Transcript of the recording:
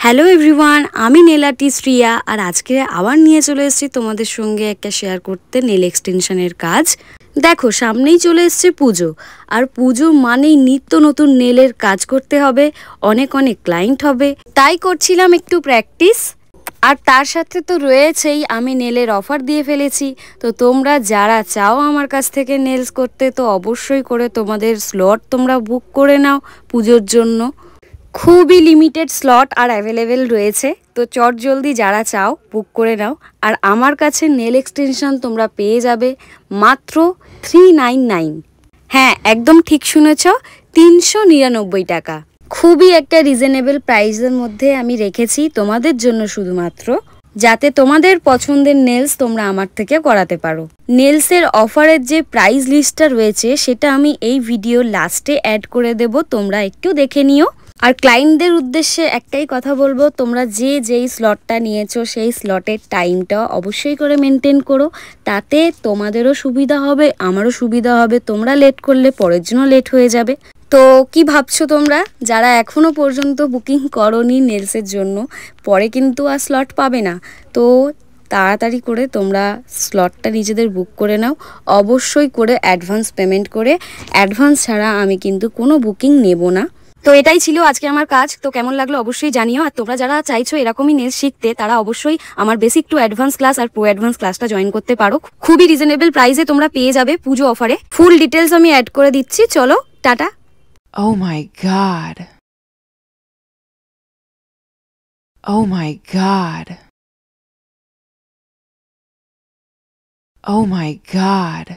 Hello everyone, আমি nail artist Riya. আর আজকে আবার নিয়ে চলে এসেছি তোমাদের সঙ্গে একটা শেয়ার করতে নেল এক্সটেনশনের কাজ। দেখো, সামনেই চলে এসছে পুজো, আর পুজো মানেই নিত্য নতুন নেলের কাজ করতে হবে, অনেক অনেক ক্লায়েন্ট হবে, তাই করছিলাম একটু প্র্যাকটিস। আর তার সাথে তো রয়েছেই আমি নেলের অফার দিয়ে ফেলেছি। তো তোমরা যারা চাও আমার কাছ থেকে নেলস করতে, তো অবশ্যই করে তোমাদের স্লট তোমরা বুক করে নাও পুজোর জন্য। খুবই লিমিটেড স্লট আর অ্যাভেলেবেল রয়েছে, তো চট জলদি যারা চাও বুক করে নাও। আর আমার কাছে নেল এক্সটেনশন তোমরা পেয়ে যাবে মাত্র 399। হ্যাঁ, একদম ঠিক শুনেছ, 399 টাকা। খুবই একটা রিজনেবল প্রাইসের মধ্যে আমি রেখেছি তোমাদের জন্য, শুধুমাত্র যাতে তোমাদের পছন্দের নেলস তোমরা আমার থেকে করাতে পারো। নেলসের অফারের যে প্রাইস লিস্টটা রয়েছে সেটা আমি এই ভিডিও লাস্টে অ্যাড করে দেব, তোমরা একটু দেখে নিও। আর ক্লায়েন্টদের উদ্দেশ্যে একটাই কথা বলবো, তোমরা যেই স্লটটা নিয়েছো সেই স্লটের টাইমটা অবশ্যই করে মেনটেন করো, তাতে তোমাদেরও সুবিধা হবে, আমারও সুবিধা হবে। তোমরা লেট করলে পরের জন্য লেট হয়ে যাবে। তো কি ভাবছো তোমরা যারা এখনো পর্যন্ত বুকিং করোনি নেলসের জন্য, পরে কিন্তু আর স্লট পাবে না। তো তাড়াতাড়ি করে তোমরা স্লটটা নিজেদের বুক করে নাও, অবশ্যই করে অ্যাডভান্স পেমেন্ট করে। অ্যাডভান্স ছাড়া আমি কিন্তু কোনো বুকিং নেব না। তো এটাই ছিল আজকে আমার কাজ। তো কেমন লাগলো অবশ্যই জানিও। আর তোমরা যারা চাইছো এরকমই নেলস শিখতে, তারা অবশ্যই আমার বেসিক টু অ্যাডভান্স ক্লাস আর প্রো অ্যাডভান্স ক্লাসটা জয়েন করতে পারো। খুবই রিজনেবল প্রাইসে তোমরা পেয়ে যাবে পুজো অফারে। ফুল ডিটেলস আমি অ্যাড করে দিচ্ছি, চলো tata. Oh my God. Oh my God. Oh my God.